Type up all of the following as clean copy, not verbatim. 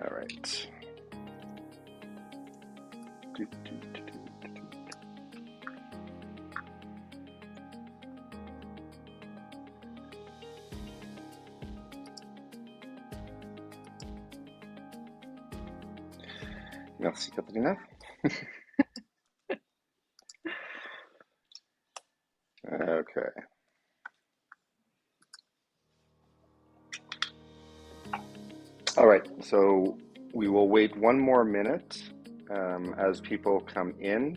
All right. Merci, Katrina. Okay. All right, so we will wait one more minute as people come in.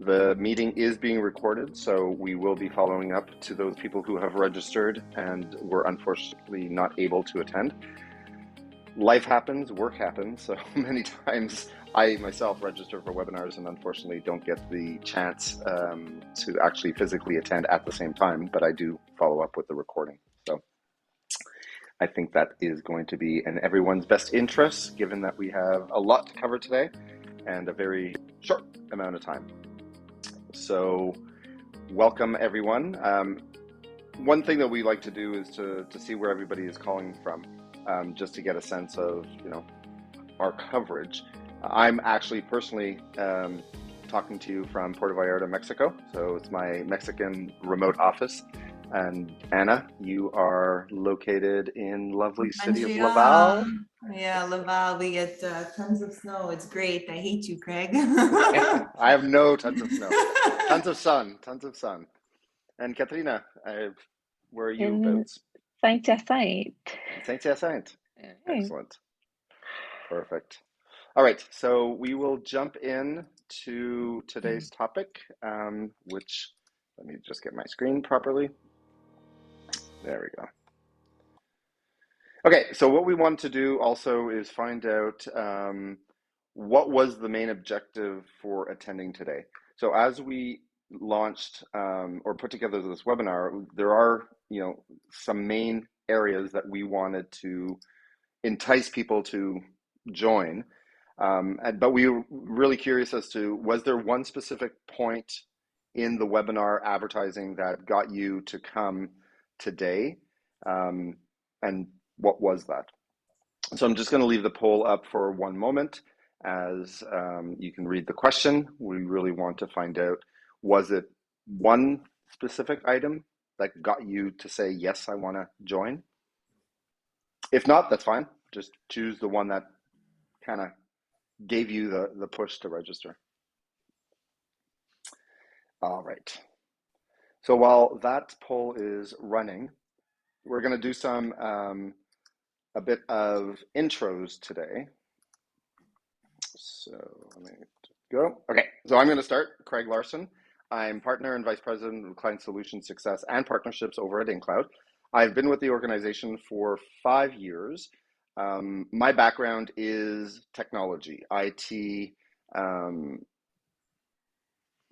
The meeting is being recorded, so we will be following up to those people who have registered and were unfortunately not able to attend. Life happens, work happens, so many times I myself register for webinars and unfortunately don't get the chance to actually physically attend at the same time, but I do follow up with the recording. So I think that is going to be in everyone's best interest, given that we have a lot to cover today and a very short amount of time. So welcome everyone. One thing that we like to do is to see where everybody is calling from, just to get a sense of, our coverage. I'm actually personally talking to you from Puerto Vallarta, Mexico. So it's my Mexican remote office. And Anna, you are located in lovely city of Laval. Yeah, Laval. We get tons of snow. It's great. I hate you, Craig. I have no tons of snow. Tons of sun. And Katrina, where are you? In Saint-Hyacinthe. Saint-Hyacinthe. Excellent. Perfect. All right, so we will jump in to today's topic, which, let me just get my screen properly. There we go. Okay, so what we want to do also is find out what was the main objective for attending today. So as we launched or put together this webinar, there are, some main areas that we wanted to entice people to join. But we were really curious as to, was there one specific point in the webinar advertising that got you to come today? And what was that? So I'm just going to leave the poll up for one moment as you can read the question. We really want to find out, was it one specific item that got you to say, yes, I want to join? If not, that's fine. Just choose the one that kind of gave you the push to register. All right. So while that poll is running, we're going to do some a bit of intros today. So let me go. Okay, so I'm going to start. Craig Larson. I'm partner and vice president of client solution success and partnerships over at InCloud. I've been with the organization for 5 years. My background is technology, IT,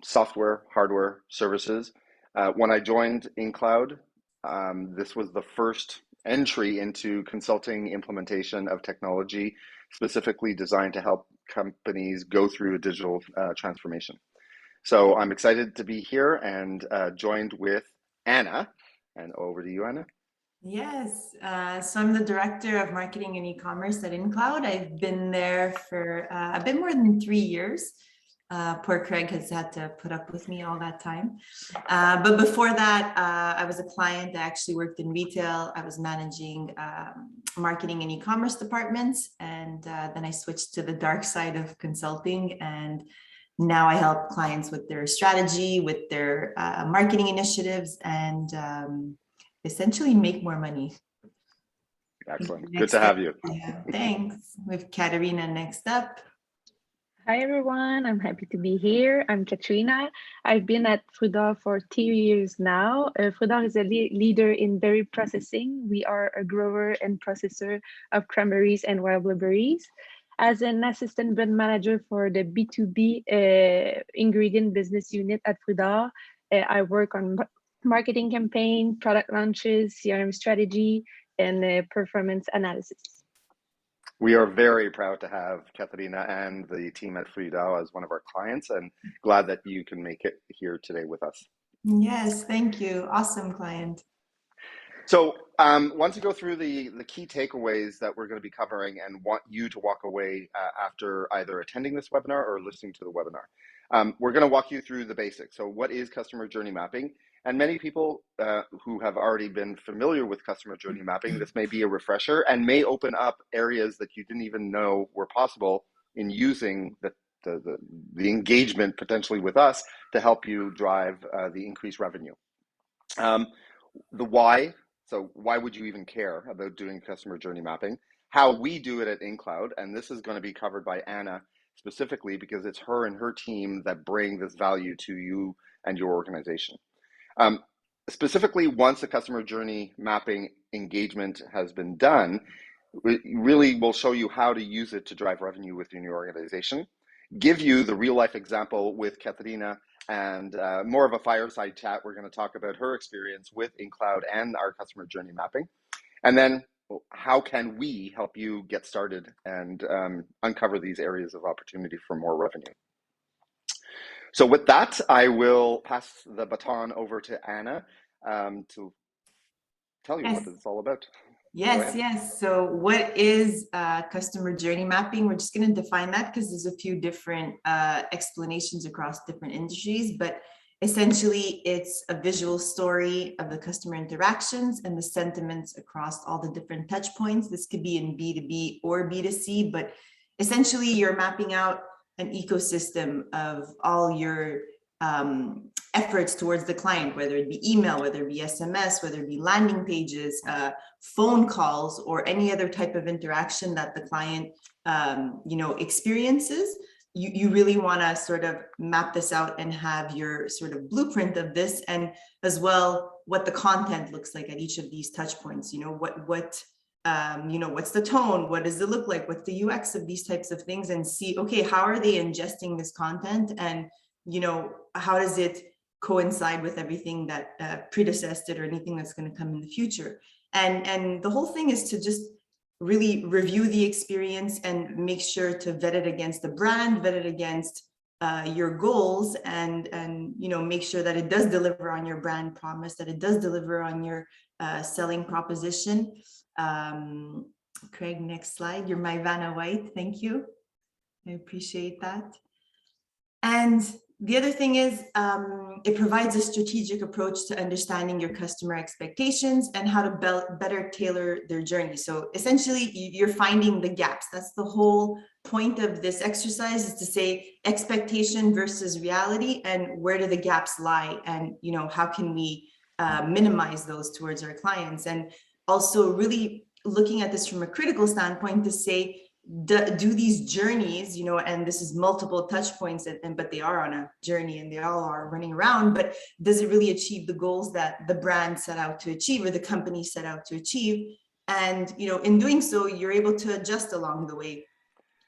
software, hardware, services. When I joined InCloud, this was the first entry into consulting implementation of technology, specifically designed to help companies go through a digital transformation. So I'm excited to be here and joined with Anna. And over to you, Anna. Yes, so I'm the director of marketing and e-commerce at InCloud. I've been there for a bit more than 3 years. Poor Craig has had to put up with me all that time. But before that, I was a client. I actually worked in retail. I was managing marketing and e-commerce departments. And then I switched to the dark side of consulting. And now I help clients with their strategy, with their marketing initiatives, and essentially make more money. Excellent. Good to have you. Yeah, thanks. With Katerina next up. Hi everyone, I'm happy to be here. I'm Katrina. I've been at Frudor for 2 years now. Frudor is a leader in berry processing. We are a grower and processor of cranberries and wild blueberries. As an assistant brand manager for the B2B ingredient business unit at Frudor, I work on marketing campaign, product launches, CRM strategy, and performance analysis. We are very proud to have Katerina and the team at Frudor as one of our clients, and glad that you can make it here today with us. Yes, thank you. Awesome client. So once you go through the key takeaways that we're going to be covering and want you to walk away after either attending this webinar or listening to the webinar, we're going to walk you through the basics. So what is customer journey mapping? And many people who have already been familiar with customer journey mapping, this may be a refresher and may open up areas that you didn't even know were possible in using the engagement potentially with us to help you drive the increased revenue. The why, so why would you even care about doing customer journey mapping? How we do it at InCloud, and this is going to be covered by Anna specifically because it's her and her team that bring this value to you and your organization. Specifically, once the customer journey mapping engagement has been done, we really will show you how to use it to drive revenue within your organization, give you the real life example with Katarina and more of a fireside chat. We're going to talk about her experience with InCloud and our customer journey mapping. And then how can we help you get started and uncover these areas of opportunity for more revenue? So with that, I will pass the baton over to Anna to tell you what it's all about. Yes. So what is customer journey mapping? We're just going to define that because there's a few different explanations across different industries, but essentially it's a visual story of the customer interactions and the sentiments across all the different touch points. This could be in B2B or B2C, but essentially you're mapping out an ecosystem of all your efforts towards the client, whether it be email, whether it be SMS, whether it be landing pages, phone calls, or any other type of interaction that the client experiences. You really want to sort of map this out and have your sort of blueprint of this, and as well what the content looks like at each of these touch points. What's the tone, what does it look like, what's the UX of these types of things, and see, okay, how are they ingesting this content, and how does it coincide with everything that predecessed it or anything that's going to come in the future. And the whole thing is to just really review the experience and make sure to vet it against the brand, vet it against your goals, and make sure that it does deliver on your brand promise, that it does deliver on your selling proposition. Craig, next slide. You're my Vanna White. Thank you. I appreciate that. And the other thing is it provides a strategic approach to understanding your customer expectations and how to better tailor their journey. So essentially, you're finding the gaps. That's the whole point of this exercise, is to say expectation versus reality, and where do the gaps lie, and how can we minimize those towards our clients. And also really looking at this from a critical standpoint to say, do these journeys, and this is multiple touch points, but they are on a journey and they all are running around, but does it really achieve the goals that the brand set out to achieve or the company set out to achieve? And in doing so, you're able to adjust along the way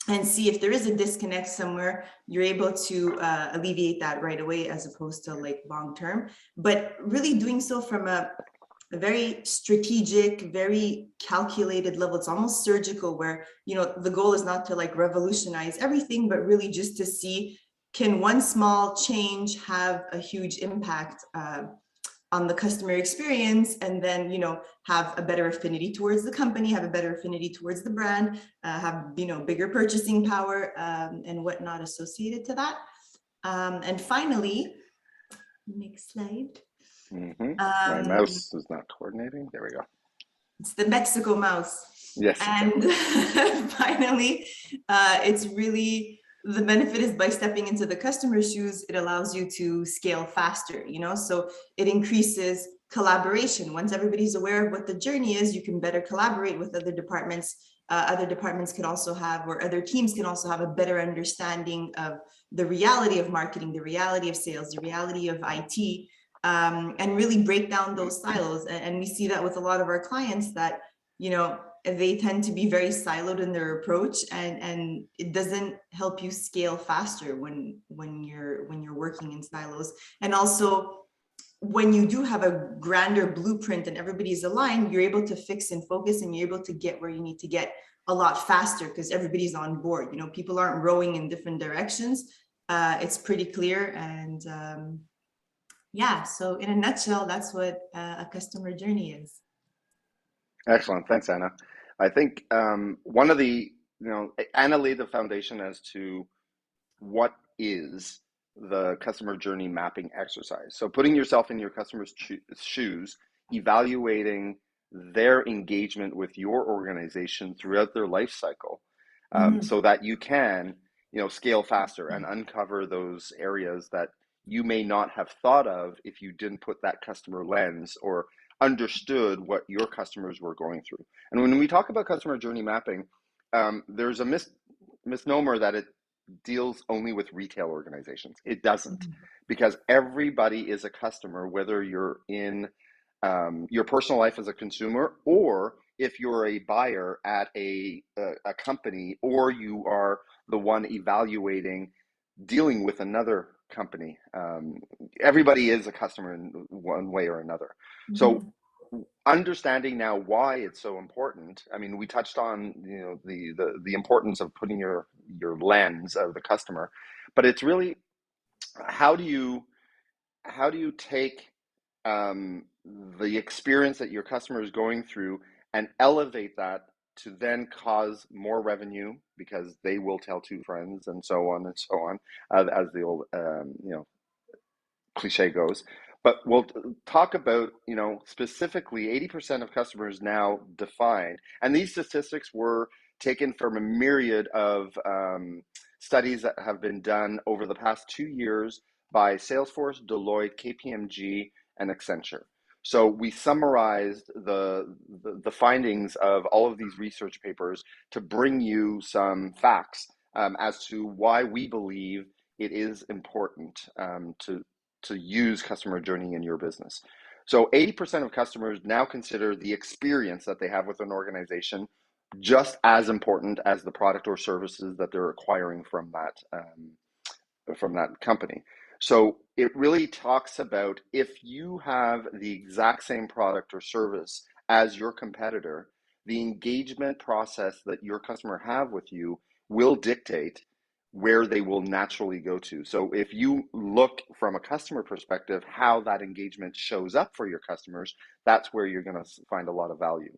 and see if there is a disconnect somewhere. You're able to alleviate that right away, as opposed to like long term, but really doing so from a very strategic, very calculated level. It's almost surgical, where the goal is not to like revolutionize everything, but really just to see, can one small change have a huge impact on the customer experience, and then have a better affinity towards the company, have a better affinity towards the brand, have bigger purchasing power and whatnot associated to that. And finally, next slide. My mouse is not coordinating. There we go. It's the Mexico mouse. Yes. And finally, it's really, the benefit is by stepping into the customer's shoes, it allows you to scale faster, so it increases collaboration. Once everybody's aware of what the journey is, you can better collaborate with other departments. Other departments can also have, or other teams can also have, a better understanding of the reality of marketing, the reality of sales, the reality of IT. And really break down those silos. And we see that with a lot of our clients, that they tend to be very siloed in their approach, and it doesn't help you scale faster when you're working in silos. And also, when you do have a grander blueprint and everybody's aligned, you're able to fix and focus, and you're able to get where you need to get a lot faster because everybody's on board. People aren't rowing in different directions. It's pretty clear. And yeah, so in a nutshell, that's what a customer journey is. Excellent. Thanks, Anna. I think one of the, Anna laid the foundation as to what is the customer journey mapping exercise. So putting yourself in your customer's shoes, evaluating their engagement with your organization throughout their life cycle, Mhm. so that you can, scale faster and uncover those areas that you may not have thought of if you didn't put that customer lens or understood what your customers were going through. And when we talk about customer journey mapping, there's a misnomer that it deals only with retail organizations. It doesn't, Mhm. because everybody is a customer, whether you're in your personal life as a consumer, or if you're a buyer at a company, or you are the one evaluating dealing with another company. Everybody is a customer in one way or another. So Mhm. understanding now why it's so important. I mean, we touched on the importance of putting your lens of the customer, but it's really how do you take um, the experience that your customer is going through and elevate that to then cause more revenue because they will tell two friends and so on and so on, as the old cliche goes. But we'll talk about, specifically 80% of customers now defined, and these statistics were taken from a myriad of studies that have been done over the past 2 years by Salesforce, Deloitte, KPMG, and Accenture. So we summarized the findings of all of these research papers to bring you some facts as to why we believe it is important to use customer journey in your business. So 80% of customers now consider the experience that they have with an organization just as important as the product or services that they're acquiring from that company. So it really talks about if you have the exact same product or service as your competitor, the engagement process that your customer have with you will dictate where they will naturally go to. So if you look from a customer perspective, how that engagement shows up for your customers, that's where you're going to find a lot of value.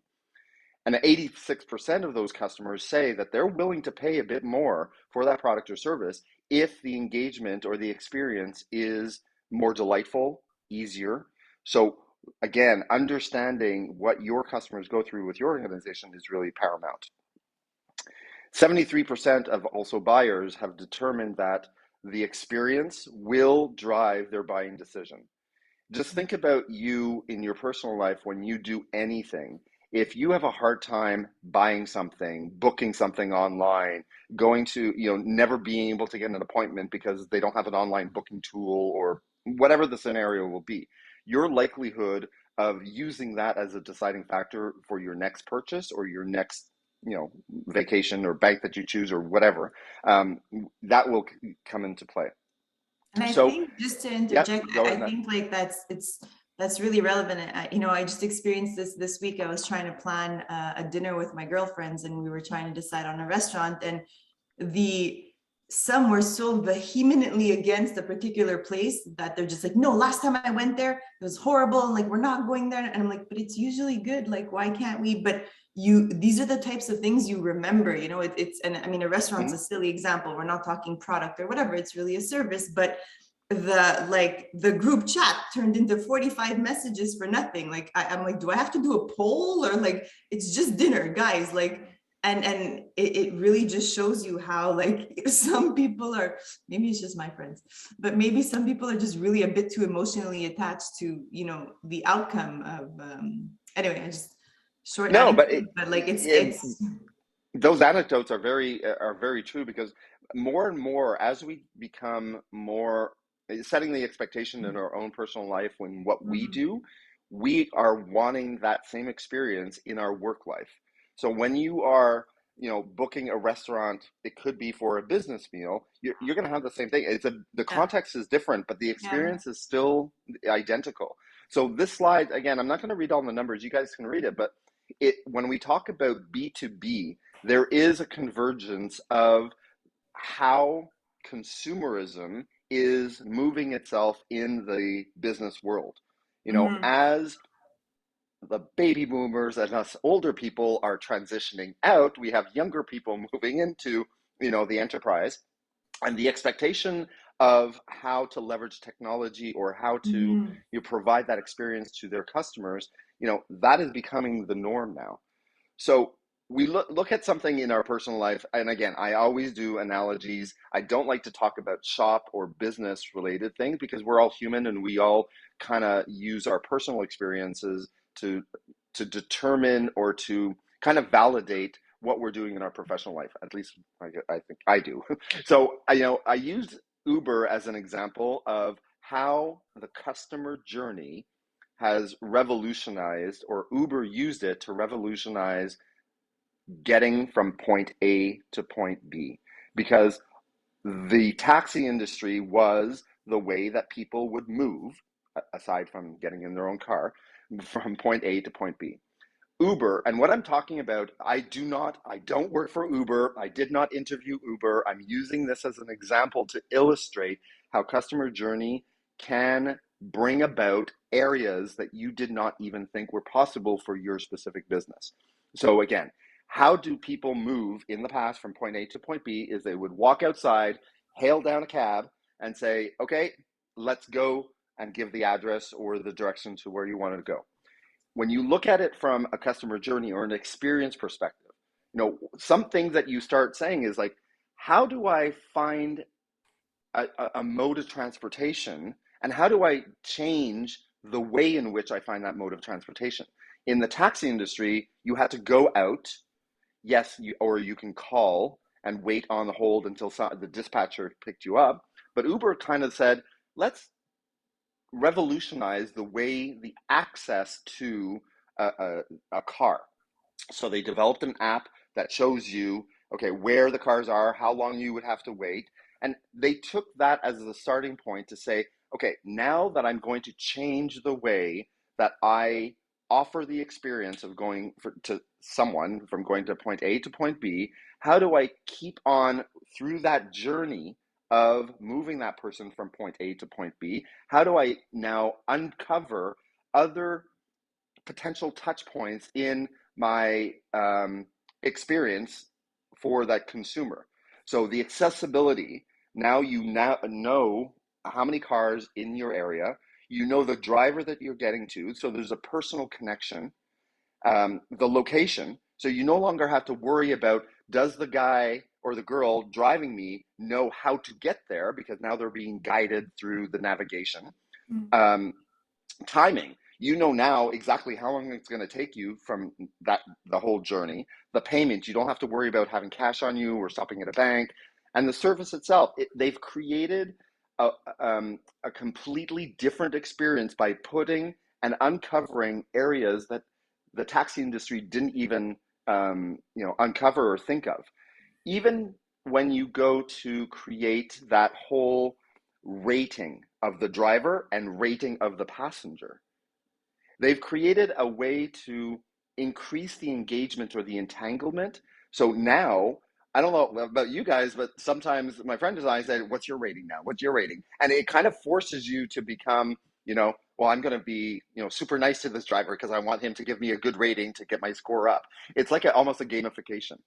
And 86% of those customers say that they're willing to pay a bit more for that product or service if the engagement or the experience is more delightful, easier. So, again, understanding what your customers go through with your organization is really paramount. 73% of also buyers have determined that the experience will drive their buying decision. Just think about you in your personal life when you do anything. If you have a hard time buying something, booking something online, going to, never being able to get an appointment because they don't have an online booking tool or whatever the scenario will be, your likelihood of using that as a deciding factor for your next purchase or your next, vacation or bank that you choose or whatever, that will come into play. And I So, think, just to yeah, interject, go I ahead. think like that's really relevant. I just experienced this week. I was trying to plan a dinner with my girlfriends, and we were trying to decide on a restaurant, and the some were so vehemently against a particular place that they're just like, no, last time I went there, it was horrible. And like, we're not going there. And I'm like, but it's usually good. Like, why can't we? But these are the types of things you remember, and I mean, a restaurant's a Mhm. silly example. We're not talking product or whatever. It's really a service, but the group chat turned into 45 messages for nothing. Like I'm like, do I have to do a poll, or like it's just dinner, guys? Like, and it really just shows you how like some people are, maybe it's just my friends, but maybe some people are just really a bit too emotionally attached to the outcome of anyway. I just short No, but anecdote, but like it, it's those anecdotes are very true, because more and more as we become more setting the expectation in our own personal life, when what we Mhm. do, we are wanting that same experience in our work life. So when you are, booking a restaurant, it could be for a business meal, you're going to have the same thing. The Yeah, context is different, but the yeah. experience is still identical. So this slide, again, I'm not going to read all the numbers, you guys can read it, but when we talk about B2B, there is a convergence of how consumerism is moving itself in the business world. Mhm. As the baby boomers and us older people are transitioning out. We have younger people moving into, the enterprise, and the expectation of how to leverage technology or how to Mhm. provide that experience to their customers, that is becoming the norm now. So we look at something in our personal life, and again, I always do analogies. I don't like to talk about shop or business related things because we're all human and we all kind of use our personal experiences to determine or to kind of validate what we're doing in our professional life. At least I think I do. So I used Uber as an example of how the customer journey has revolutionized, or Uber used it to revolutionize getting from point A to point B. Because the taxi industry was the way that people would move, aside from getting in their own car, from point A to point B. Uber, and what I'm talking about, I don't work for Uber. I did not interview Uber. I'm using this as an example to illustrate how customer journey can bring about areas that you did not even think were possible for your specific business. So again, how do people move in the past from point A to point B is they would walk outside, hail down a cab, and say, okay, let's go, and give the address or the direction to where you wanted to go. When you look at it from a customer journey or an experience perspective, some things that you start saying is like, how do I find a mode of transportation, and how do I change the way in which I find that mode of transportation? In the taxi industry, you had to go out, yes, or you can call and wait on the hold until the dispatcher picked you up. But Uber kind of said, let's revolutionize the way the access to a car. So they developed an app that shows you, okay, where the cars are, how long you would have to wait. And they took that as the starting point to say, okay, now that I'm going to change the way that I offer the experience of to someone from going to point A to point B, how do I keep on through that journey of moving that person from point A to point B? How do I now uncover other potential touch points in my experience for that consumer? So the accessibility, now you now know how many cars in your area, you know the driver that you're getting to, so there's a personal connection. The location, so you no longer have to worry about, does the guy or the girl driving me know how to get there, because now they're being guided through the navigation. um, Timing, you know now exactly how long it's going to take you from the whole journey. The payment, you don't have to worry about having cash on you or stopping at a bank. And the service itself, they've created a, a completely different experience by putting and uncovering areas that the taxi industry didn't even uncover or think of. Even when you go to create that whole rating of the driver and rating of the passenger, they've created a way to increase the engagement or the entanglement. So now, I don't know about you guys, but sometimes my friend and I say, what's your rating now? What's your rating? And it kind of forces you to become, well, I'm going to be, super nice to this driver because I want him to give me a good rating to get my score up. It's like almost a gamification.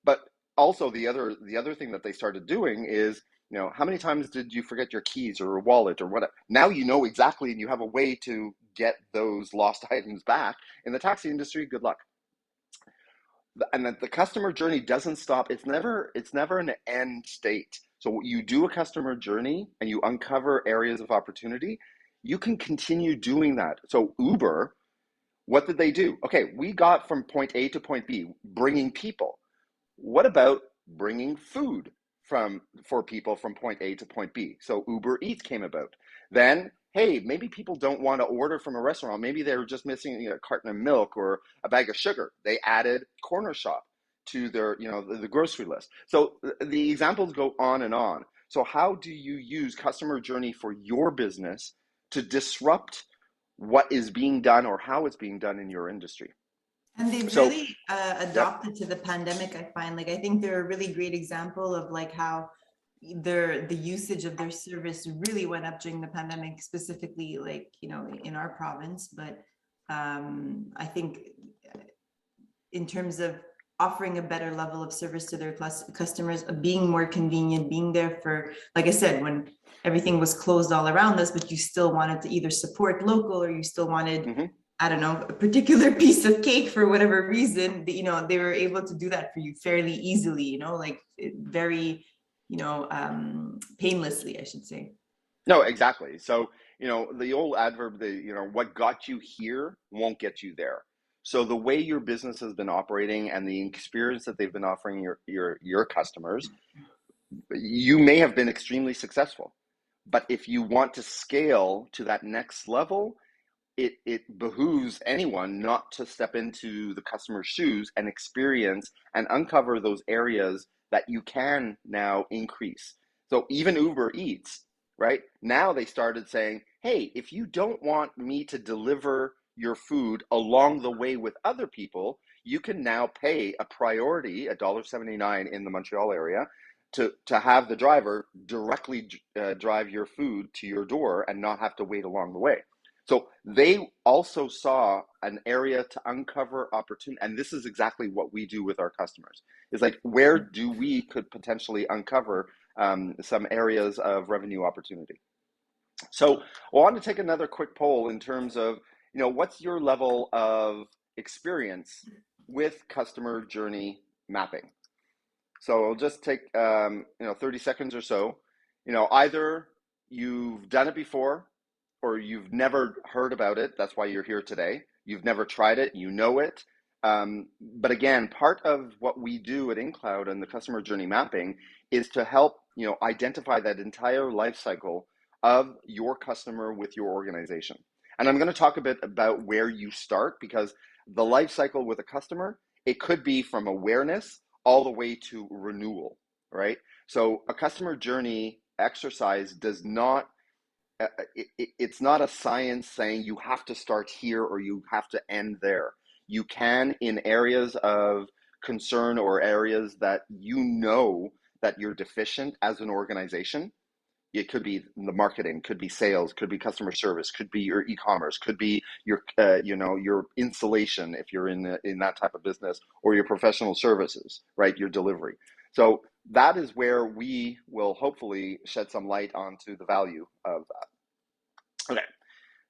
But also the other thing that they started doing is, how many times did you forget your keys or a wallet or whatever? Now you know exactly, and you have a way to get those lost items back. In the taxi industry, good luck. And that the customer journey doesn't stop. It's never an end state. So you do a customer journey and you uncover areas of opportunity, you can continue doing that. So Uber, what did they do? Okay, we got from point A to point B, bringing people. What about bringing food for people from point A to point B? So Uber Eats came about. Then, hey, maybe people don't want to order from a restaurant. Maybe they're just missing a carton of milk or a bag of sugar. They added Corner Shop to their, the grocery list. So the examples go on and on. So how do you use customer journey for your business to disrupt what is being done or how it's being done in your industry? And they've So, really yep. adopted to the pandemic, I find. Like, I think they're a really great example of like how the usage of their service really went up during the pandemic, specifically like, in our province. But I think in terms of offering a better level of service to their customers, being more convenient, being there for, like I said, when everything was closed all around us, but you still wanted to either support local or you still wanted, I don't know, a particular piece of cake for whatever reason, you know, they were able to do that for you fairly easily, you know, like very, you know, painlessly, I should say. No, exactly. So, you know, the old adverb, you know, what got you here won't get you there. So the way your business has been operating and the experience that they've been offering your customers, you may have been extremely successful. But if you want to scale to that next level, it behooves anyone not to step into the customer's shoes and experience and uncover those areas that you can now increase. So even Uber Eats, right? Now they started saying, hey, if you don't want me to deliver your food along the way with other people, you can now pay a priority, $1.79 in the Montreal area, to have the driver directly drive your food to your door and not have to wait along the way. So they also saw an area to uncover opportunity, and this is exactly what we do with our customers. Is like, where do we could potentially uncover some areas of revenue opportunity? So I want to take another quick poll in terms of, you know, what's your level of experience with customer journey mapping? So I'll just take, you know, 30 seconds or so. You know, either you've done it before or you've never heard about it. That's why you're here today. You've never tried it, you know it. But again, part of what we do at InCloud and the customer journey mapping is to help, you know, identify that entire life cycle of your customer with your organization. And I'm going to talk a bit about where you start, because the life cycle with a customer, it could be from awareness all the way to renewal, right? So a customer journey exercise does not, it's not a science saying you have to start here or you have to end there. You can, in areas of concern or areas that you know that you're deficient as an organization. It could be the marketing, could be sales, could be customer service, could be your e-commerce, could be your, you know, your installation if you're in that type of business, or your professional services, right? Your delivery. So that is where we will hopefully shed some light onto the value of that. Okay,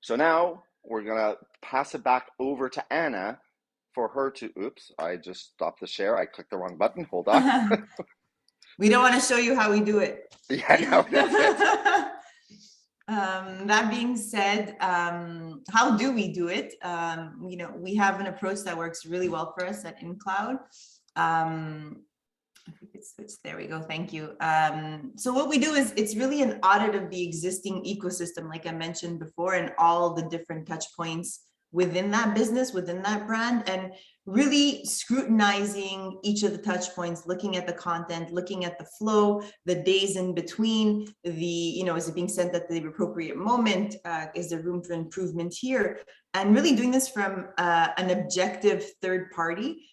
so now we're gonna pass it back over to Anna for her to, oops, I just stopped the share. I clicked the wrong button. Hold on. We don't want to show you how we do it. Yeah, no, that's it. That being said, how do we do it? You know, we have an approach that works really well for us at InCloud. I think it's switched. There we go. Thank you. So what we do is it's really an audit of the existing ecosystem, like I mentioned before, and all the different touch points within that business, within that brand, and really scrutinizing each of the touch points, looking at the content, looking at the flow, the days in between, the, you know, is it being sent at the appropriate moment? Is there room for improvement here? And really doing this from an objective third party.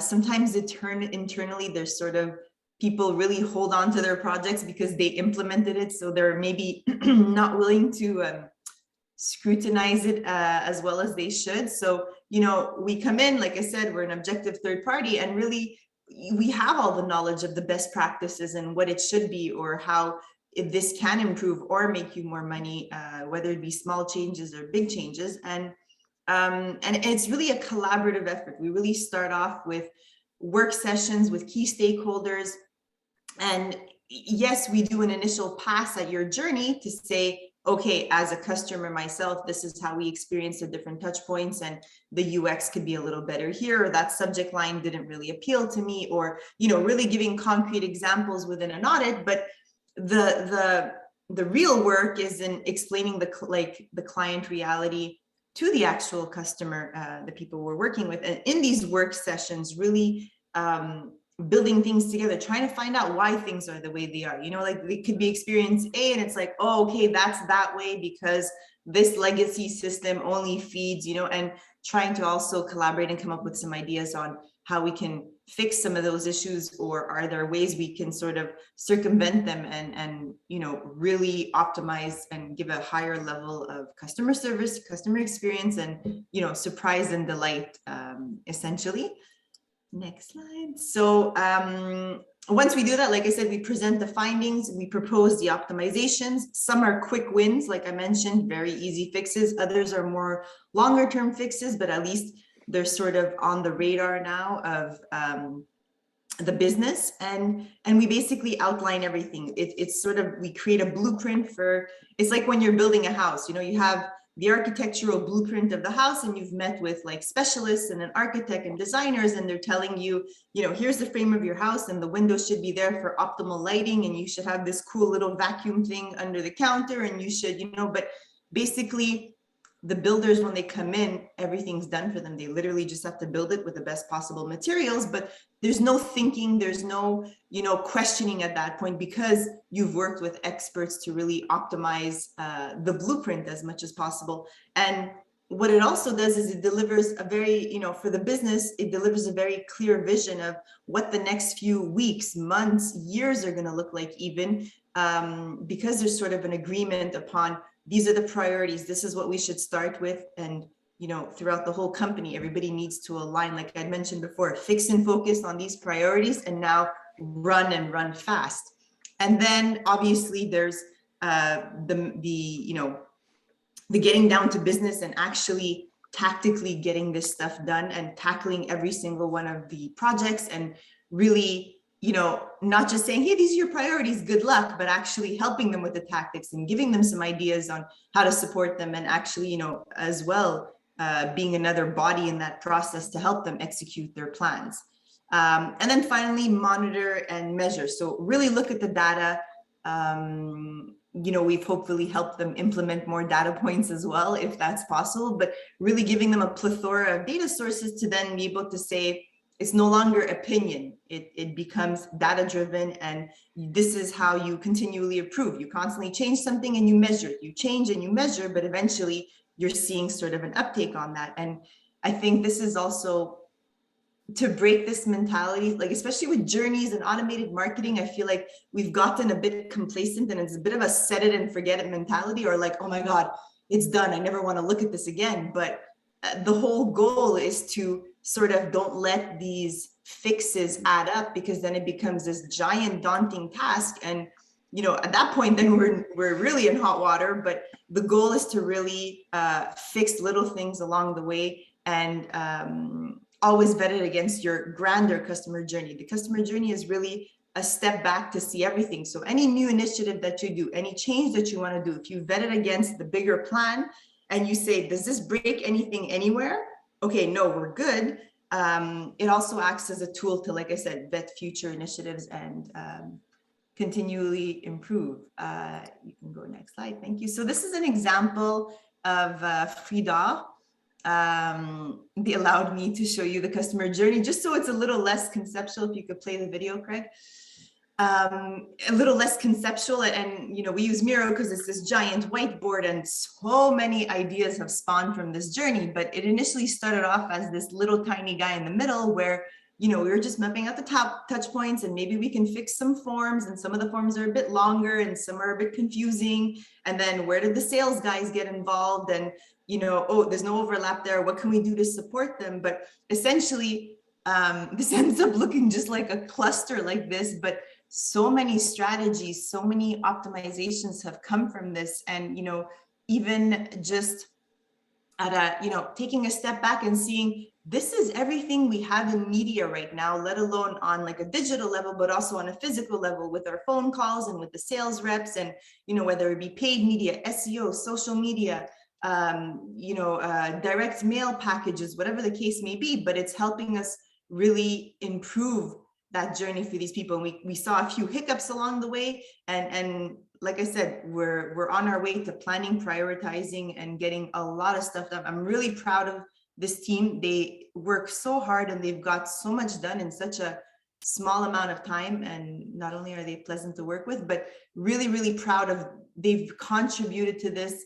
Sometimes internally, there's sort of people really hold on to their projects because they implemented it. So they're maybe not willing to scrutinize it as well as they should. So, you know, we come in, like I said, we're an objective third party, and really we have all the knowledge of the best practices and what it should be, or how this can improve or make you more money, whether it be small changes or big changes. And it's really a collaborative effort. We really start off with work sessions with key stakeholders. And yes, we do an initial pass at your journey to say, okay, as a customer myself, this is how we experience the different touch points, and the UX could be a little better here, or that subject line didn't really appeal to me, or, you know, really giving concrete examples within an audit. But the real work is in explaining the client reality to the actual customer, the people we're working with. And in these work sessions, really building things together, trying to find out why things are the way they are. You know, like it could be experience A, and it's like, oh, okay, that's that way because this legacy system only feeds, you know, and trying to also collaborate and come up with some ideas on how we can fix some of those issues, or are there ways we can sort of circumvent them and really optimize and give a higher level of customer service, customer experience, and surprise and delight, essentially. Next slide. So once we do that, like I said, we present the findings, we propose the optimizations. Some are quick wins, like I mentioned, very easy fixes. Others are more longer term fixes, but at least they're sort of on the radar now of the business. And we basically outline everything. It's sort of, we create a blueprint for, it's like when you're building a house, you have the architectural blueprint of the house, and you've met with like specialists and an architect and designers, and they're telling you, here's the frame of your house, and the windows should be there for optimal lighting, and you should have this cool little vacuum thing under the counter, and you should, but basically the builders, when they come in, everything's done for them. They literally just have to build it with the best possible materials, but there's no thinking, there's no, questioning at that point, because you've worked with experts to really optimize the blueprint as much as possible. And what it also does is it delivers a very, for the business, it delivers a very clear vision of what the next few weeks, months, years are going to look like, even because there's sort of an agreement upon, these are the priorities, this is what we should start with. And throughout the whole company, everybody needs to align, like I mentioned before, fix and focus on these priorities, and now run fast. And then obviously there's the getting down to business and actually tactically getting this stuff done and tackling every single one of the projects, and really, not just saying, hey, these are your priorities, good luck, but actually helping them with the tactics and giving them some ideas on how to support them, and actually, as well, being another body in that process to help them execute their plans. And then finally, monitor and measure. So really look at the data. We've hopefully helped them implement more data points as well, if that's possible, but really giving them a plethora of data sources to then be able to say, it's no longer opinion, it becomes data driven, and this is how you continually improve. You constantly change something and you measure, you change and you measure, but eventually you're seeing sort of an uptake on that. And I think this is also to break this mentality, like especially with journeys and automated marketing. I feel like we've gotten a bit complacent, and it's a bit of a set it and forget it mentality, or like, oh my God, it's done, I never want to look at this again. But the whole goal is to sort of don't let these fixes add up, because then it becomes this giant daunting task. And at that point, then we're really in hot water. But the goal is to really fix little things along the way, and always vet it against your grander customer journey. The customer journey is really a step back to see everything. So any new initiative that you do, any change that you want to do, if you vet it against the bigger plan and you say, does this break anything anywhere? Okay, no, we're good. It also acts as a tool to, like I said, vet future initiatives and continually improve. You can go next slide. Thank you. So this is an example of Frida. They allowed me to show you the customer journey, just so it's a little less conceptual. If you could play the video, Craig. A little less conceptual, and we use Miro because it's this giant whiteboard, and so many ideas have spawned from this journey. But it initially started off as this little tiny guy in the middle, where we were just mapping out the top touch points, and maybe we can fix some forms, and some of the forms are a bit longer and some are a bit confusing. And then where did the sales guys get involved? And oh, there's no overlap there, what can we do to support them? But essentially this ends up looking just like a cluster like this, but so many strategies, so many optimizations have come from this. And even just at a taking a step back and seeing, this is everything we have in media right now, let alone on like a digital level, but also on a physical level with our phone calls and with the sales reps, and whether it be paid media, SEO, social media, direct mail packages, whatever the case may be. But it's helping us really improve that journey for these people. And we saw a few hiccups along the way, and like I said, we're on our way to planning, prioritizing, and getting a lot of stuff done. I'm really proud of this team. They work so hard, and they've got so much done in such a small amount of time. And not only are they pleasant to work with, but really, really proud of, they've contributed to this.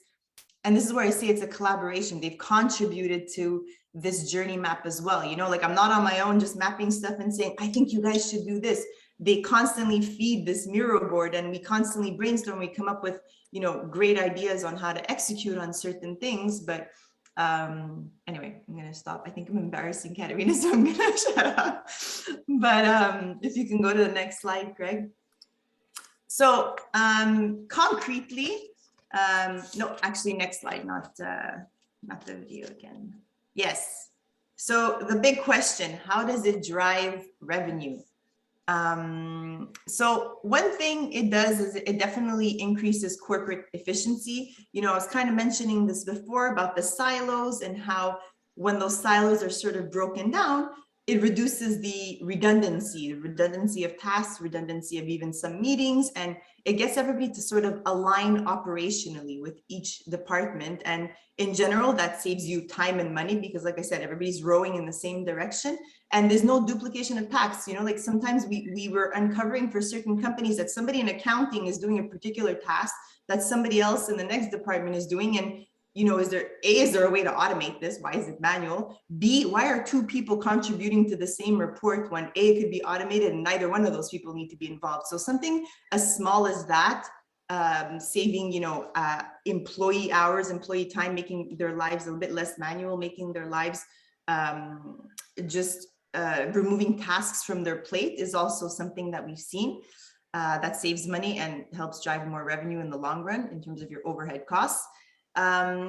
And this is where I say it's a collaboration. They've contributed to this journey map as well. You know, like I'm not on my own just mapping stuff and saying, I think you guys should do this. They constantly feed this Miro board and we constantly brainstorm. We come up with, you know, great ideas on how to execute on certain things. But anyway, I'm gonna stop. I think I'm embarrassing Katerina, so I'm gonna shut up. But if you can go to the next slide, Greg. So concretely, no, actually next slide, not the video again. Yes. So the big question, how does it drive revenue? So one thing it does is it definitely increases corporate efficiency. You know, I was kind of mentioning this before about the silos and how when those silos are sort of broken down, it reduces the redundancy of tasks, redundancy of even some meetings, and it gets everybody to sort of align operationally with each department. And in general, that saves you time and money because, like I said, everybody's rowing in the same direction and there's no duplication of tasks. You know, like sometimes we were uncovering for certain companies that somebody in accounting is doing a particular task that somebody else in the next department is doing. And you know, is there a way to automate this? Why is it manual? B, why are two people contributing to the same report when A could be automated and neither one of those people need to be involved? So something as small as that, saving, you know, employee hours, employee time, making their lives a little bit less manual, making their lives just removing tasks from their plate is also something that we've seen that saves money and helps drive more revenue in the long run in terms of your overhead costs.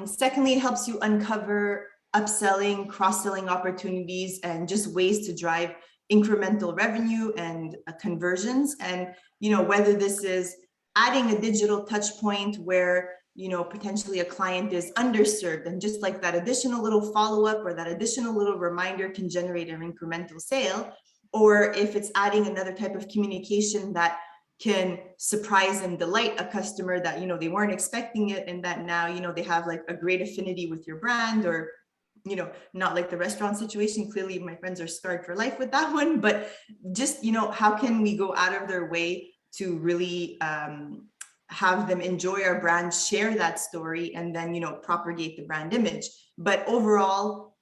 Secondly, it helps you uncover upselling, cross-selling opportunities and just ways to drive incremental revenue and conversions. And, you know, whether this is adding a digital touch point where, you know, potentially a client is underserved and just like that additional little follow-up or that additional little reminder can generate an incremental sale, or if it's adding another type of communication that can surprise and delight a customer that, you know, they weren't expecting it and that now, you know, they have like a great affinity with your brand, or, you know, not like the restaurant situation. Clearly my friends are scarred for life with that one, but just, you know, how can we go out of their way to really have them enjoy our brand, share that story, and then, you know, propagate the brand image. But overall,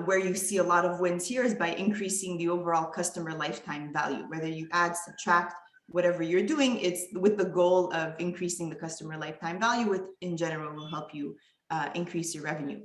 where you see a lot of wins here is by increasing the overall customer lifetime value, whether you add, subtract, whatever you're doing, it's with the goal of increasing the customer lifetime value, which in general will help you increase your revenue.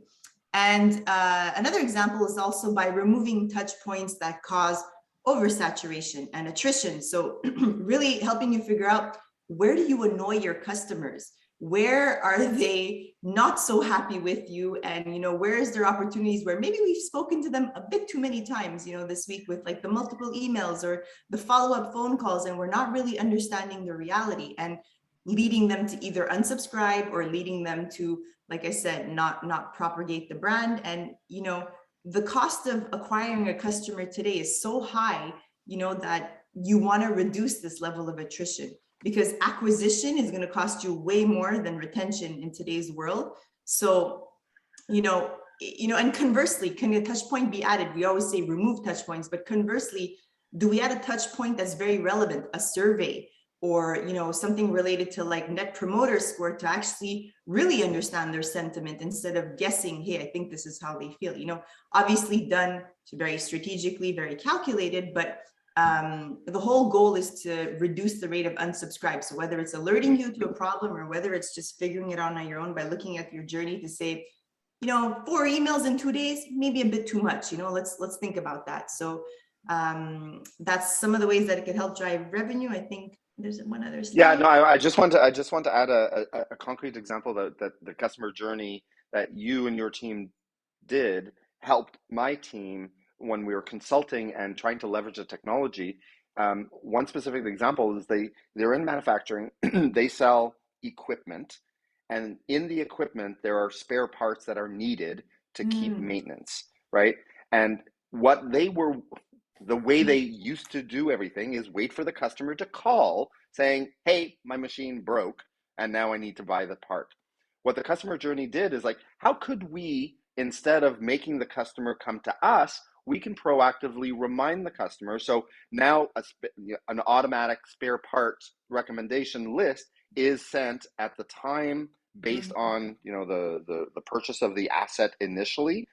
And another example is also by removing touch points that cause oversaturation and attrition. So really helping you figure out, where do you annoy your customers? Where are they not so happy with you? And, you know, where is there opportunities where maybe we've spoken to them a bit too many times, you know, this week with like the multiple emails or the follow-up phone calls, and we're not really understanding the reality and leading them to either unsubscribe or leading them to, like I said, not propagate the brand. And, you know, the cost of acquiring a customer today is so high, you know, that you want to reduce this level of attrition, because acquisition is going to cost you way more than retention in today's world. So, you know, and conversely, can a touch point be added? We always say remove touch points, but conversely, do we add a touch point that's very relevant, a survey, or, you know, something related to like net promoter score to actually really understand their sentiment instead of guessing, hey, I think this is how they feel, you know, obviously done very strategically, very calculated, but the whole goal is to reduce the rate of unsubscribe. So whether it's alerting you to a problem or whether it's just figuring it out on your own by looking at your journey to say, you know, 4 emails in 2 days, maybe a bit too much, you know, let's think about that. So that's some of the ways that it could help drive revenue. I think there's one other slide. Yeah, no, I just want to add a concrete example that the customer journey that you and your team did helped my team when we were consulting and trying to leverage the technology. One specific example is they're in manufacturing. They sell equipment, and in the equipment there are spare parts that are needed to keep maintenance, right? And the way they used to do everything is wait for the customer to call saying, hey, my machine broke and now I need to buy the part. What the customer journey did is like, how could we, instead of making the customer come to us, we can proactively remind the customer. So now an automatic spare parts recommendation list is sent at the time based on, you know, the purchase of the asset initially.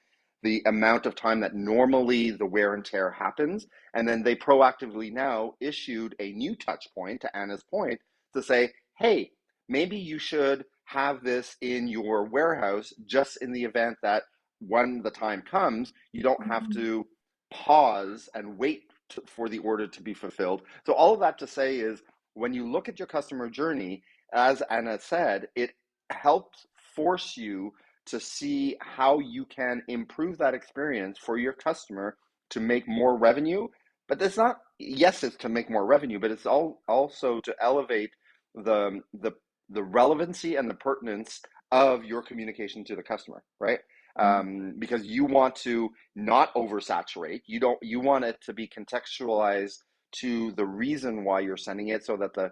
the amount of time that normally the wear and tear happens. And then they proactively now issued a new touch point, to Anna's point, to say, hey, maybe you should have this in your warehouse just in the event that when the time comes, you don't have to pause and wait for the order to be fulfilled. So all of that to say is, when you look at your customer journey, as Anna said, it helps force you to see how you can improve that experience for your customer to make more revenue. But it's not, yes, it's to make more revenue, but it's also to elevate the relevancy and the pertinence of your communication to the customer, right? Because you want to not oversaturate. You want it to be contextualized to the reason why you're sending it, so that the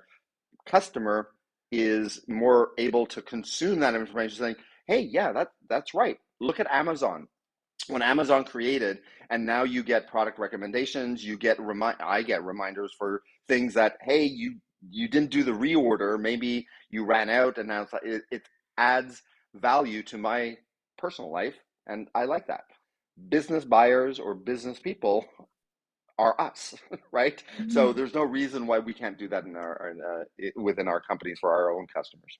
customer is more able to consume that information, saying, hey, yeah, that's right. Look at Amazon. When Amazon created, and now you get product recommendations, I get reminders for things that, hey, you didn't do the reorder, maybe you ran out, and now it adds value to my personal life, and I like that. Business buyers or business people are us, right? So there's no reason why we can't do that within our companies for our own customers.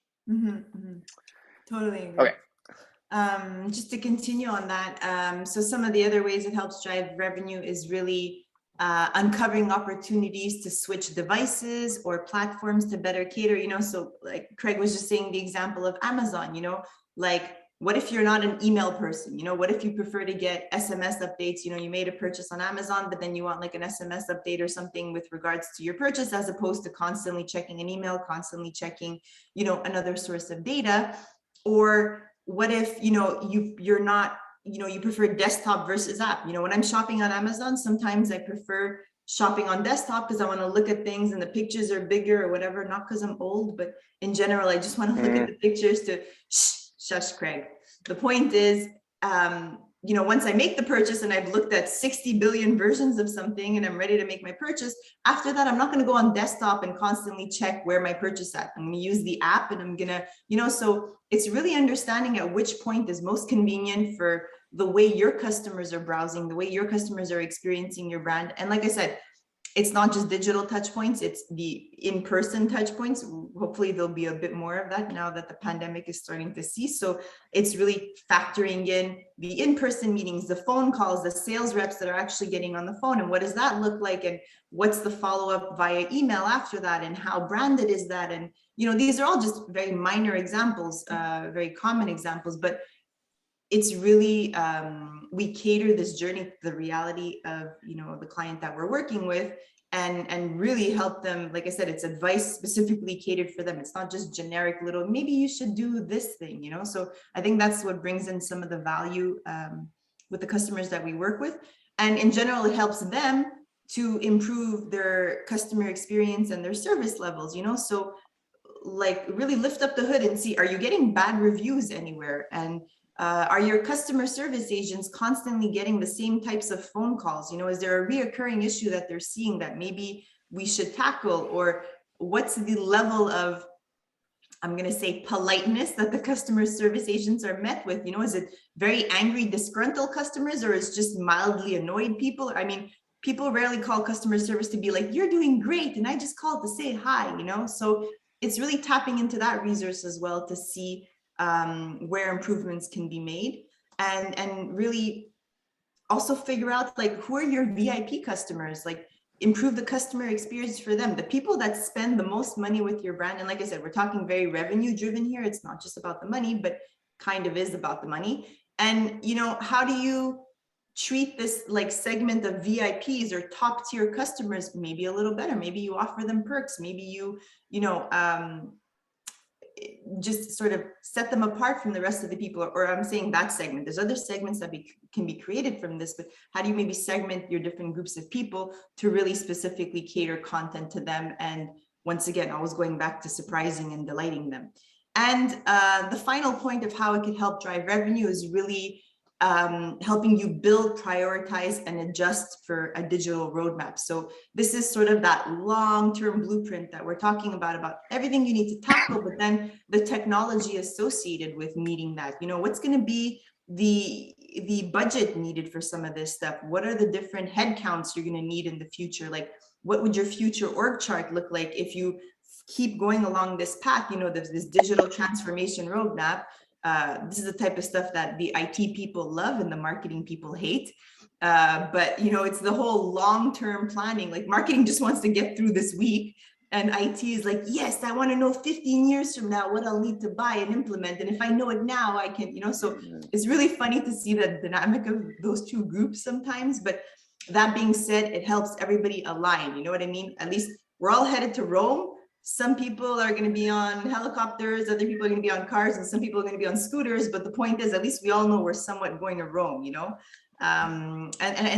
Totally agree. Okay. Just to continue on that, so some of the other ways it helps drive revenue is really uncovering opportunities to switch devices or platforms to better cater, so like Craig was just saying the example of Amazon, like, what if you're not an email person? What if you prefer to get SMS updates? You made a purchase on Amazon, but then you want like an SMS update or something with regards to your purchase, as opposed to constantly checking an email, constantly checking, another source of data. Or what if, you're not, you prefer desktop versus app? When I'm shopping on Amazon, sometimes I prefer shopping on desktop because I want to look at things and the pictures are bigger or whatever, not because I'm old, but in general, I just want to look at the pictures to shush, Craig. The point is, once I make the purchase and I've looked at 60 billion versions of something and I'm ready to make my purchase, after that, I'm not going to go on desktop and constantly check where my purchase at. I'm going to use the app, and I'm going to, so it's really understanding at which point is most convenient for the way your customers are browsing, the way your customers are experiencing your brand. And like I said, it's not just digital touch points, it's the in-person touch points. Hopefully there'll be a bit more of that now that the pandemic is starting to cease. So it's really factoring in the in-person meetings, the phone calls, the sales reps that are actually getting on the phone, and what does that look like, and what's the follow-up via email after that, and how branded is that? And these are all just very minor examples, very common examples, but it's really, we cater this journey to the reality of, the client that we're working with, and really help them. Like I said, it's advice specifically catered for them. It's not just generic little, maybe you should do this thing, So I think that's what brings in some of the value with the customers that we work with. And in general, it helps them to improve their customer experience and their service levels, So like really lift up the hood and see, are you getting bad reviews anywhere? And are your customer service agents constantly getting the same types of phone calls? Is there a reoccurring issue that they're seeing that maybe we should tackle? Or what's the level of, I'm going to say, politeness that the customer service agents are met with? Is it very angry, disgruntled customers, or is just mildly annoyed people? I mean, people rarely call customer service to be like, you're doing great, and I just called to say hi, So it's really tapping into that resource as well to see where improvements can be made, and really also figure out like, who are your VIP customers, like improve the customer experience for them, the people that spend the most money with your brand. And like I said, we're talking very revenue driven here. It's not just about the money, but kind of is about the money. And how do you treat this like segment of VIPs or top tier customers maybe a little better? Maybe you offer them perks, maybe you just sort of set them apart from the rest of the people. Or I'm saying that segment, there's other segments that can be created from this, but how do you maybe segment your different groups of people to really specifically cater content to them? And once again, always going back to surprising and delighting them. And the final point of how it could help drive revenue is really helping you build, prioritize, and adjust for a digital roadmap. So this is sort of that long-term blueprint that we're talking about everything you need to tackle, but then the technology associated with meeting that. What's going to be the budget needed for some of this stuff. What are the different headcounts you're going to need in the future? Like, what would your future org chart look like if you keep going along this path? You know, there's this digital transformation roadmap. This is the type of stuff that the IT people love and the marketing people hate. But you know, it's the whole long-term planning. Like, marketing just wants to get through this week, and IT is like, yes, I want to know 15 years from now what I'll need to buy and implement. And if I know it now, I can, you know, so it's really funny to see the dynamic of those two groups sometimes. But that being said, it helps everybody align. You know what I mean? At least we're all headed to Rome. Some people are going to be on helicopters, other people are going to be on cars, and some people are going to be on scooters. But the point is, at least we all know we're somewhat going to Rome, you know? And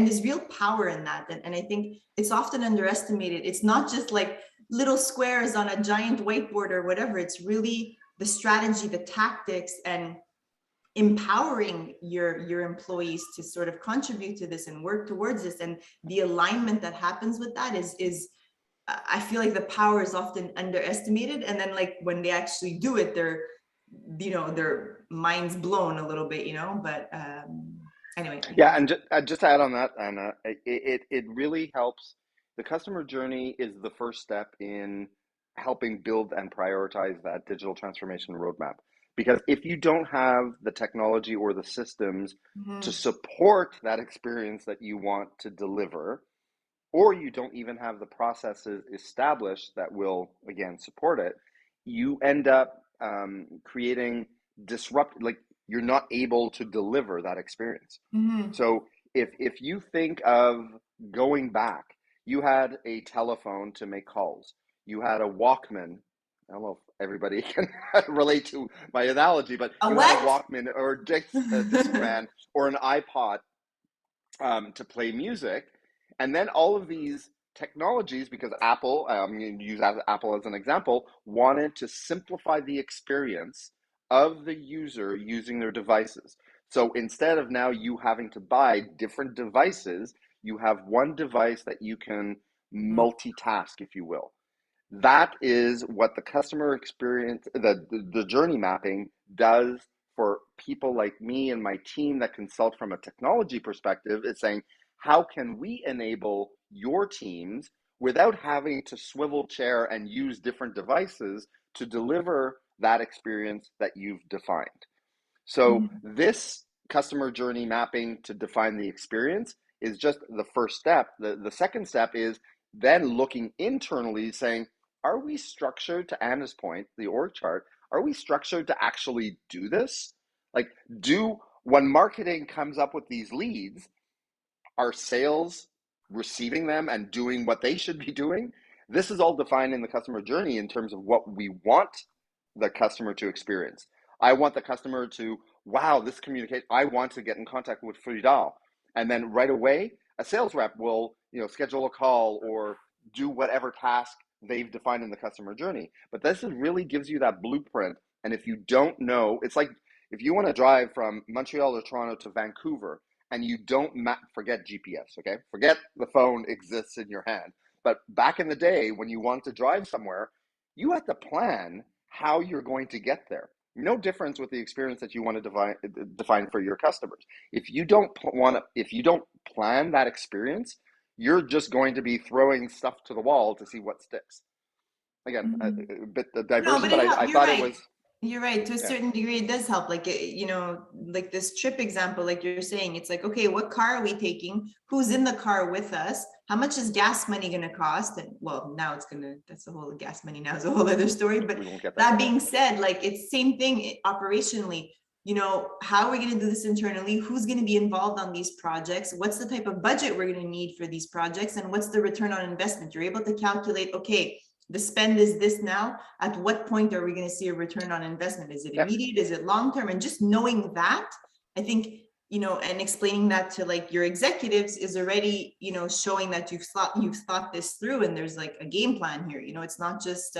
there's real power in that. And I think it's often underestimated. It's not just like little squares on a giant whiteboard or whatever. It's really the strategy, the tactics, and empowering your employees to sort of contribute to this and work towards this. And the alignment that happens with that is I feel like the power is often underestimated. And then like when they actually do it, they're, you know, their minds blown a little bit, you know, but anyway. Yeah, and just to add on that, Anna, it really helps. The customer journey is the first step in helping build and prioritize that digital transformation roadmap. Because if you don't have the technology or the systems to support that experience that you want to deliver, or you don't even have the processes established that will, again, support it, you end up creating like you're not able to deliver that experience. So if you think of going back, you had a telephone to make calls. You had a Walkman. I don't know if everybody can relate to my analogy, but you had a Walkman or a Discman or an iPod to play music. And then all of these technologies, because Apple, I'm going to use Apple as an example, wanted to simplify the experience of the user using their devices. So instead of now you having to buy different devices, you have one device that you can multitask, if you will. That is what the customer experience, the journey mapping does for people like me and my team that consult from a technology perspective. Is saying, how can we enable your teams without having to swivel chair and use different devices to deliver that experience that you've defined? So this customer journey mapping to define the experience is just the first step. The second step is then looking internally, saying, are we structured, to Anna's point, the org chart, are we structured to actually do this? Like, when marketing comes up with these leads, are sales receiving them and doing what they should be doing? This is all defined in the customer journey in terms of what we want the customer to experience. I want the customer to, wow, this communicate. I want to get in contact with Frida. And then right away, a sales rep will, schedule a call or do whatever task they've defined in the customer journey. But this really gives you that blueprint. And if you don't know, it's like if you want to drive from Montreal or Toronto to Vancouver and you don't forget GPS, okay? Forget the phone exists in your hand. But back in the day when you wanted to drive somewhere, you had to plan how you're going to get there. No difference with the experience that you want to define for your customers. If you don't plan that experience, you're just going to be throwing stuff to the wall to see what sticks. Again, a bit diversion, but I thought it was. You're right. To a certain degree, it does help. Like, like this trip example, like you're saying, it's like, okay, what car are we taking? Who's in the car with us? How much is gas money going to cost? And well, now that's the whole gas money now is a whole other story. But that being said, like it's same thing operationally. How are we going to do this internally? Who's going to be involved on these projects? What's the type of budget we're going to need for these projects? And what's the return on investment? You're able to calculate, okay, the spend is this now. At what point are we going to see a return on investment? Is it immediate? Is it long-term? And just knowing that, I think, and explaining that to like your executives is already, showing that you've thought this through and there's like a game plan here. It's not just,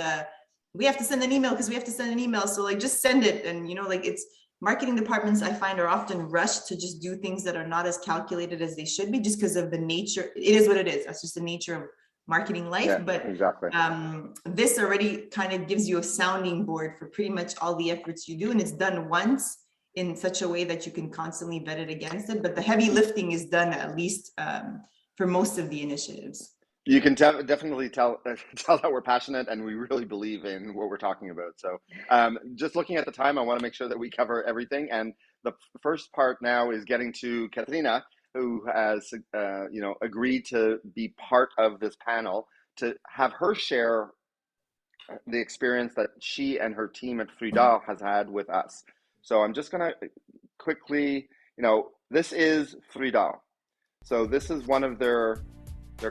we have to send an email because we have to send an email. So like, just send it. And, like it's marketing departments I find are often rushed to just do things that are not as calculated as they should be just because of the nature. It is what it is. That's just the nature of marketing life. Yeah, but exactly. This already kind of gives you a sounding board for pretty much all the efforts you do, and it's done once. in such a way that you can constantly vet it against it. But the heavy lifting is done, at least for most of the initiatives. You can definitely tell that we're passionate and we really believe in what we're talking about. So just looking at the time, I want to make sure that we cover everything. And the first part now is getting to Katrina, who has agreed to be part of this panel, to have her share the experience that she and her team at Frida has had with us. So I'm just going to quickly, this is Frida. So this is one of their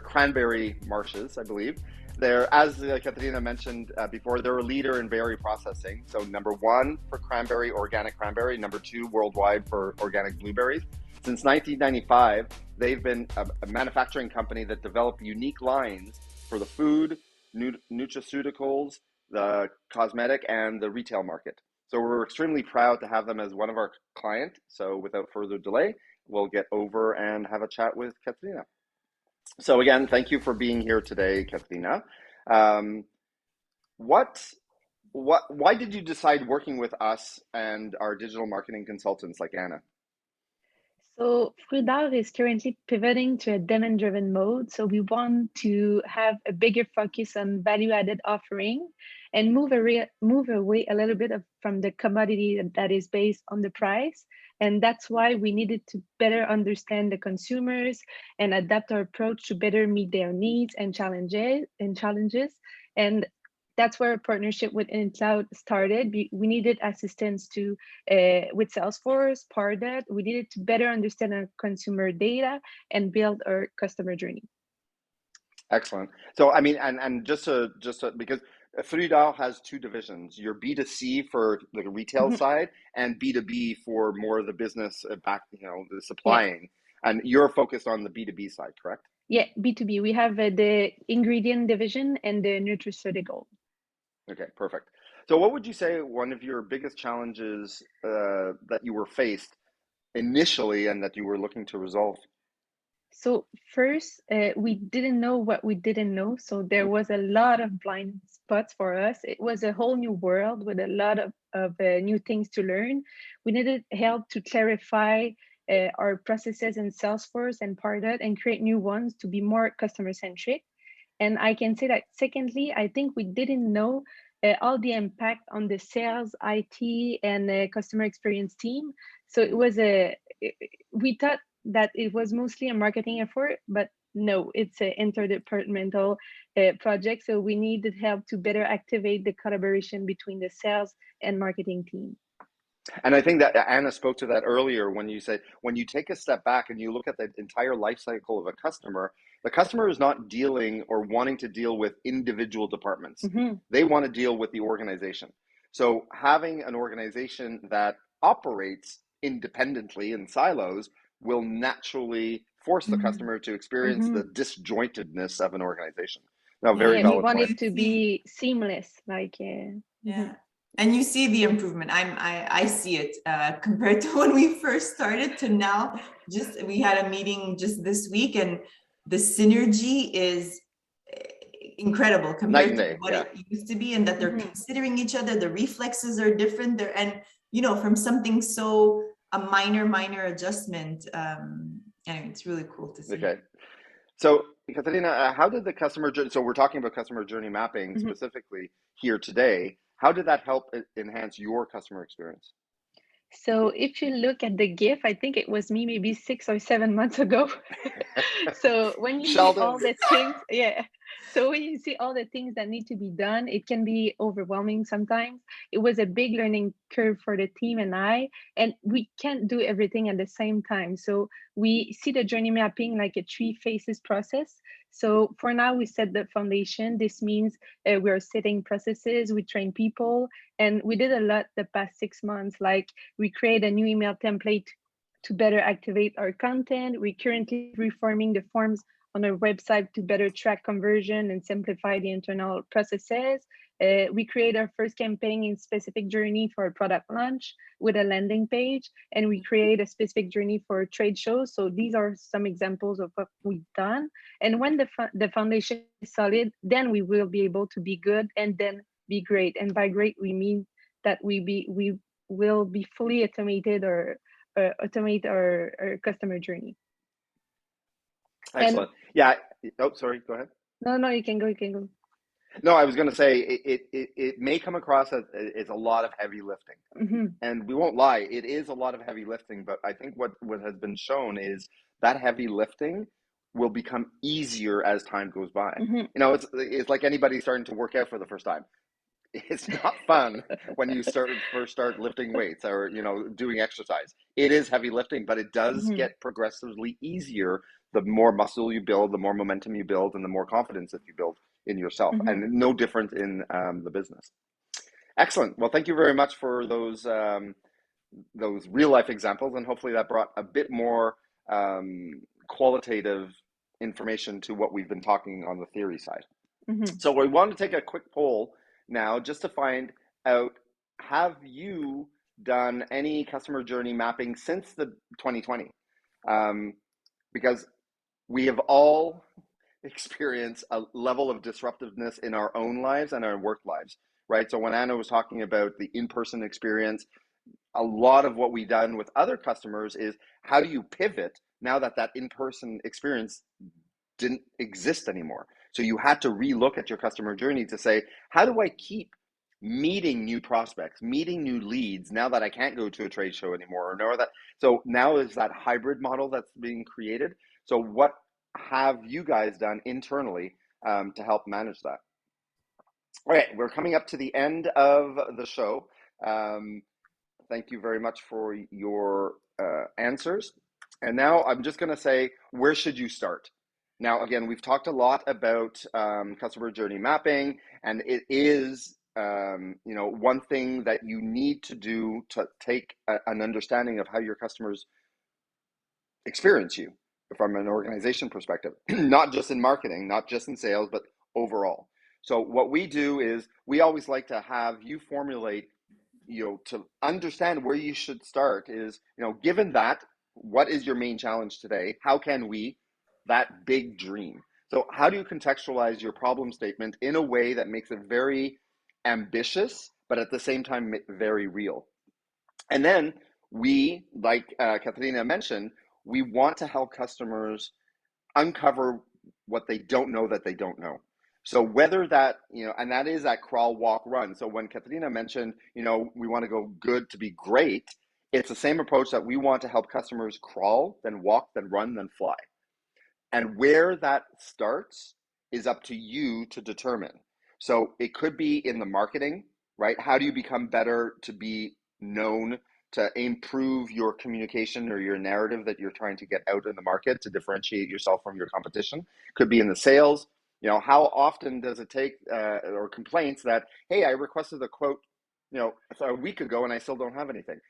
cranberry marshes, I believe. They're, as Katrina mentioned before, they're a leader in berry processing. So number 1 for cranberry, organic cranberry. Number 2 worldwide for organic blueberries. Since 1995, they've been a manufacturing company that developed unique lines for the food, nutraceuticals, the cosmetic, and the retail market. So we're extremely proud to have them as one of our clients. So without further delay, we'll get over and have a chat with Katrina. So again, thank you for being here today, Katrina. Why did you decide working with us and our digital marketing consultants like Anna? So Frudar is currently pivoting to a demand-driven mode. So we want to have a bigger focus on value-added offering and move away a little bit from the commodity that is based on the price. And that's why we needed to better understand the consumers and adapt our approach to better meet their needs and challenges. And that's where a partnership with InCloud started. We needed assistance with Salesforce, Pardot. We needed to better understand our consumer data and build our customer journey. Excellent. So, I mean, and just because Frida has 2 divisions, your B2C for the retail side and B2B for more of the business back, the supplying. Yeah. And you're focused on the B2B side, correct? Yeah, B2B. We have the ingredient division and the nutraceutical. Okay, perfect. So what would you say one of your biggest challenges that you were faced initially and that you were looking to resolve? So first, we didn't know what we didn't know. So there was a lot of blind spots for us. It was a whole new world with a lot of new things to learn. We needed help to clarify our processes in Salesforce and Pardot and create new ones to be more customer centric. And I can say that secondly, I think we didn't know all the impact on the sales, IT, and customer experience team. So it was we thought that it was mostly a marketing effort, but no, it's an interdepartmental project. So we needed help to better activate the collaboration between the sales and marketing team. And I think that Anna spoke to that earlier when you said, when you take a step back and you look at the entire life cycle of a customer, the customer is not dealing or wanting to deal with individual departments. They want to deal with the organization. So having an organization that operates independently in silos will naturally force the customer to experience the disjointedness of an organization. Now, very valid we want point. it to be seamless, like yeah. And you see the improvement. I see it compared to when we first started to now. Just we had a meeting just this week, and the synergy is incredible compared to what it used to be, and that they're considering each other. The reflexes are different. And from something so a minor adjustment. Anyway, it's really cool to see. Okay. So, Katarina, how did the customer journey, so we're talking about customer journey mapping specifically here today. How did that help enhance your customer experience? So if you look at the GIF, I think it was me maybe 6 or 7 months ago. So when you see all the things, so when you see all the things that need to be done, it can be overwhelming sometimes. It was a big learning curve for the team and we can't do everything at the same time. So we see the journey mapping like a 3 phases process. So for now, we set the foundation. This means we are setting processes, we train people, and we did a lot the past 6 months. Like we create a new email template to better activate our content. We're currently reforming the forms on our website to better track conversion and simplify the internal processes. We create our first campaign in specific journey for a product launch with a landing page, and we create a specific journey for trade shows. So these are some examples of what we've done. And when the foundation is solid, then we will be able to be good and then be great. And by great, we mean that we will be fully automated or automate our customer journey. And Excellent. Yeah. Oh, sorry. Go ahead. no, you can go. No, I was going to say it may come across as it's a lot of heavy lifting. Mm-hmm. And we won't lie, it is a lot of heavy lifting, but I think what has been shown is that heavy lifting will become easier as time goes by. Mm-hmm. You know, it's like anybody starting to work out for the first time. It's not fun when you first start lifting weights or, you know, doing exercise. It is heavy lifting, but it does Mm-hmm. get progressively easier the more muscle you build, the more momentum you build, and the more confidence that you build in yourself. Mm-hmm. And no different in the business. Excellent. Well, thank you very much for those real life examples, and hopefully that brought a bit more qualitative information to what we've been talking on the theory side. Mm-hmm. So we want to take a quick poll now just to find out, have you done any customer journey mapping since the 2020? Because we have all experienced a level of disruptiveness in our own lives and our work lives, right? So when Anna was talking about the in-person experience, a lot of what we've done with other customers is, how do you pivot now that in-person experience didn't exist anymore? So you had to relook at your customer journey to say, how do I keep meeting new prospects, meeting new leads now that I can't go to a trade show anymore, or know that? So now is that hybrid model that's being created. So what have you guys done internally to help manage that? All right, we're coming up to the end of the show. Thank you very much for your answers. And now I'm just going to say, where should you start? Now, again, we've talked a lot about customer journey mapping, and it is one thing that you need to do to take an understanding of how your customers experience you from an organization perspective, not just in marketing, not just in sales, but overall. So what we do is we always like to have you formulate, to understand where you should start is, given that, what is your main challenge today? How can we, that big dream? So how do you contextualize your problem statement in a way that makes it very ambitious, but at the same time, very real? And then we, like Katrina mentioned, we want to help customers uncover what they don't know that they don't know. So whether that, and that is that crawl, walk, run. So when Katrina mentioned, we want to go good to be great, it's the same approach that we want to help customers crawl, then walk, then run, then fly. And where that starts is up to you to determine. So it could be in the marketing, right? How do you become better to be known, to improve your communication or your narrative that you're trying to get out in the market to differentiate yourself from your competition? Could be in the sales. How often does it take or complaints that, hey, I requested a quote, a week ago and I still don't have anything?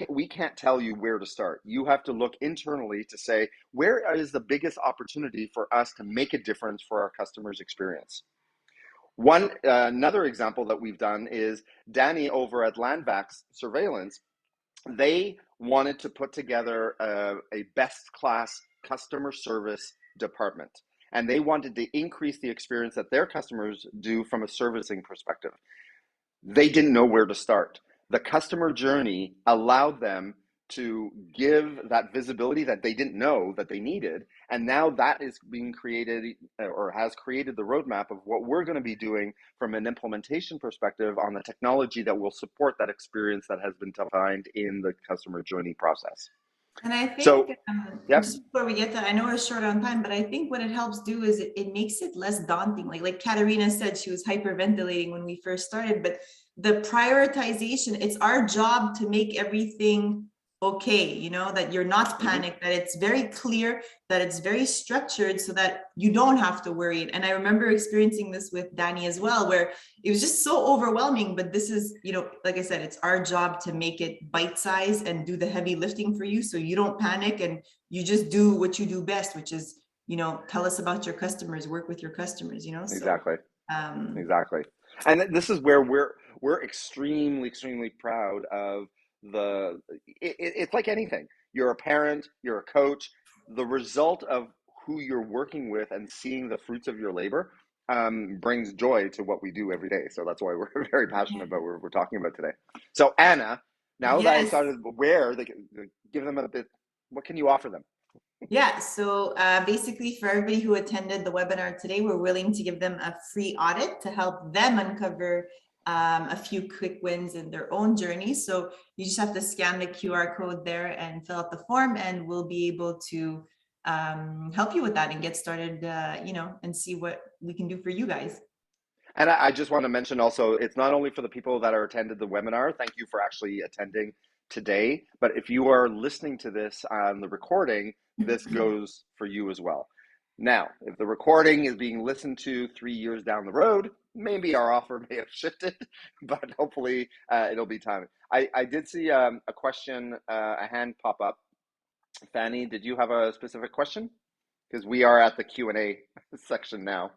We can't tell you where to start. You have to look internally to say, where is the biggest opportunity for us to make a difference for our customers' experience? Another example that we've done is Danny over at Landvax Surveillance. They wanted to put together a best class customer service department, and they wanted to increase the experience that their customers do from a servicing perspective. They didn't know where to start. The customer journey allowed them to give that visibility that they didn't know that they needed. And now that is being created, or has created the roadmap of what we're going to be doing from an implementation perspective on the technology that will support that experience that has been defined in the customer journey process. And I think, So, yeah. just before we get to, I know we're short on time, but I think what it helps do is it makes it less daunting. Like Katarina said, she was hyperventilating when we first started, but the prioritization, it's our job to make everything okay, that you're not panicked, that it's very clear, that it's very structured so that you don't have to worry. And I remember experiencing this with Danny as well, where it was just so overwhelming, but this is, like I said, it's our job to make it bite-sized and do the heavy lifting for you so you don't panic and you just do what you do best, which is, tell us about your customers, work with your customers, Exactly. So, exactly. And this is where we're extremely proud of it's like anything. You're a parent, you're a coach, the result of who you're working with and seeing the fruits of your labor. brings joy to what we do every day. So that's why we're very passionate about what we're talking about today. So Anna, now that I Yes. started where they give them a bit, what can you offer them? Yeah, so basically for everybody who attended the webinar today, we're willing to give them a free audit to help them uncover a few quick wins in their own journey. So you just have to scan the QR code there and fill out the form, and we'll be able to help you with that and get started, and see what we can do for you guys. And I just want to mention also, it's not only for the people that are attended the webinar. Thank you for actually attending today. But if you are listening to this on the recording, this goes for you as well. Now, if the recording is being listened to 3 years down the road, maybe our offer may have shifted, but hopefully it'll be time. I did see a question, a hand pop up. Fanny, did you have a specific question? Because we are at the Q&A section now.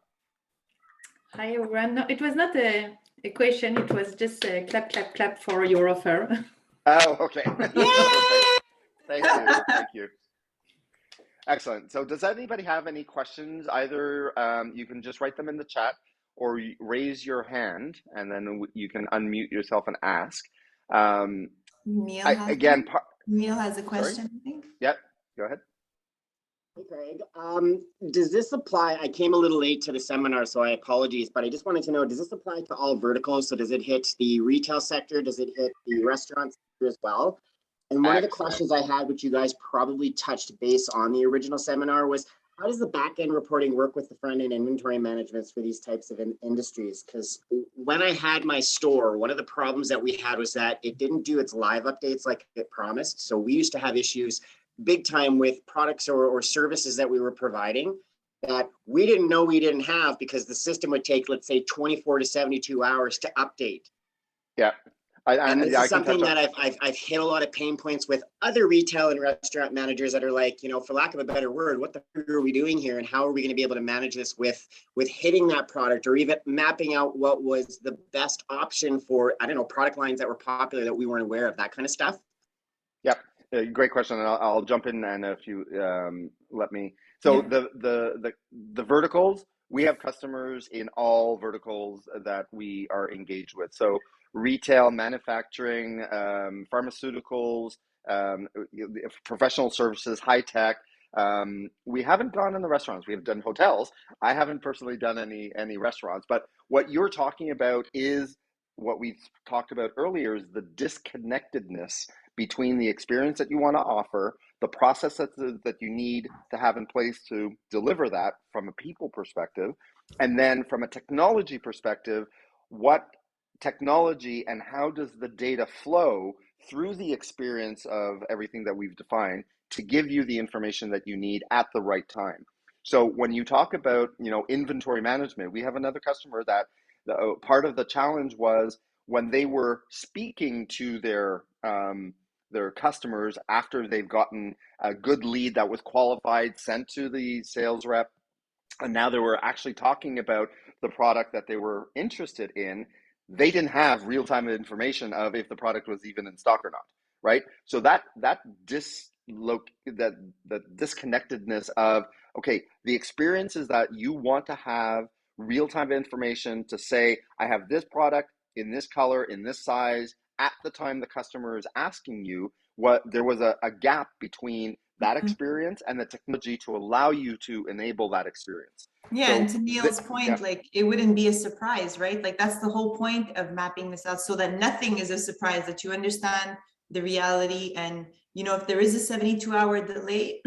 Hi everyone. No, it was not a question. It was just a clap, clap, clap for your offer. Oh, okay. Thank you. Thank you. Excellent. So does anybody have any questions? Either you can just write them in the chat or raise your hand and then you can unmute yourself and ask. Neil has a question, I think. Yep, go ahead. Hey, Craig. Does this apply? I came a little late to the seminar, so I apologize, but I just wanted to know, does this apply to all verticals? So does it hit the retail sector? Does it hit the restaurant sector as well? And one of the questions I had, which you guys probably touched base on the original seminar, was how does the back-end reporting work with the front-end inventory management for these types of industries? Because when I had my store, one of the problems that we had was that it didn't do its live updates like it promised. So we used to have issues big time with products or services that we were providing that we didn't know we didn't have because the system would take, let's say, 24 to 72 hours to update. Yeah. And this is something that I've hit a lot of pain points with other retail and restaurant managers that are like, for lack of a better word, what the fuck are we doing here? And how are we going to be able to manage this with hitting that product or even mapping out what was the best option for, I don't know, product lines that were popular that we weren't aware of, that kind of stuff? Yep. Great question. And I'll jump in and if you let me. So yeah. The verticals, we have customers in all verticals that we are engaged with. So retail, manufacturing, pharmaceuticals, professional services, high tech. We haven't gone in the restaurants. We have done hotels. I haven't personally done any restaurants. But what you're talking about is what we talked about earlier, is the disconnectedness between the experience that you want to offer, the process that you need to have in place to deliver that from a people perspective, and then from a technology perspective, what technology and how does the data flow through the experience of everything that we've defined to give you the information that you need at the right time. So when you talk about, inventory management, we have another customer that part of the challenge was when they were speaking to their customers after they've gotten a good lead that was qualified, sent to the sales rep, and now they were actually talking about the product that they were interested in, they didn't have real-time information of if the product was even in stock or not, right? So that disconnectedness of, okay, the experience is that you want to have real-time information to say, I have this product in this color, in this size, at the time the customer is asking you, there was a gap between that experience and the technology to allow you to enable that experience. Yeah, so, and to Neil's point, like it wouldn't be a surprise, right? Like that's the whole point of mapping this out so that nothing is a surprise, that you understand the reality. And, if there is a 72-hour delay,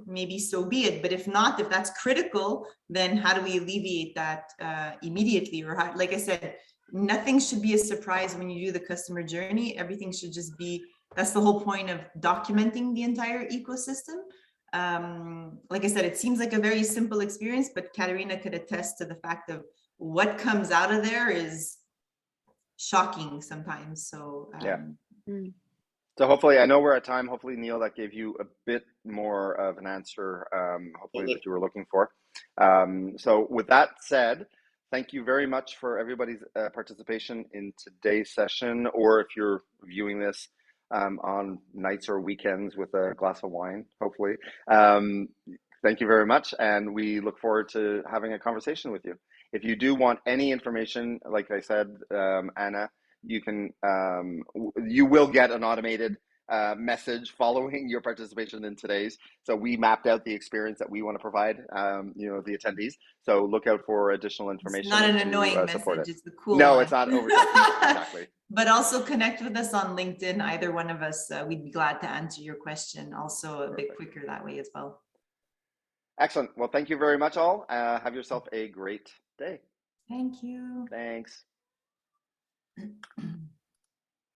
maybe so be it. But if not, if that's critical, then how do we alleviate that immediately? Or how, like I said, nothing should be a surprise when you do the customer journey. Everything should just be, that's the whole point of documenting the entire ecosystem. Like I said, it seems like a very simple experience, but Katerina could attest to the fact of what comes out of there is shocking sometimes. So yeah. So hopefully, I know we're at time. Hopefully, Neil, that gave you a bit more of an answer, hopefully that you were looking for. So with that said, thank you very much for everybody's participation in today's session, or if you're viewing this on nights or weekends with a glass of wine, hopefully. Thank you very much, and we look forward to having a conversation with you. If you do want any information, like I said, Anna, you will get an automated message following your participation in today's. So we mapped out the experience that we want to provide, the attendees. So look out for additional information. It's not an to, annoying support message, it. it's the cool No, one. it's not over exactly. But also connect with us on LinkedIn, either one of us. We'd be glad to answer your question. Also a bit quicker that way as well. Excellent. Well, thank you very much all. Have yourself a great day. Thank you. Thanks.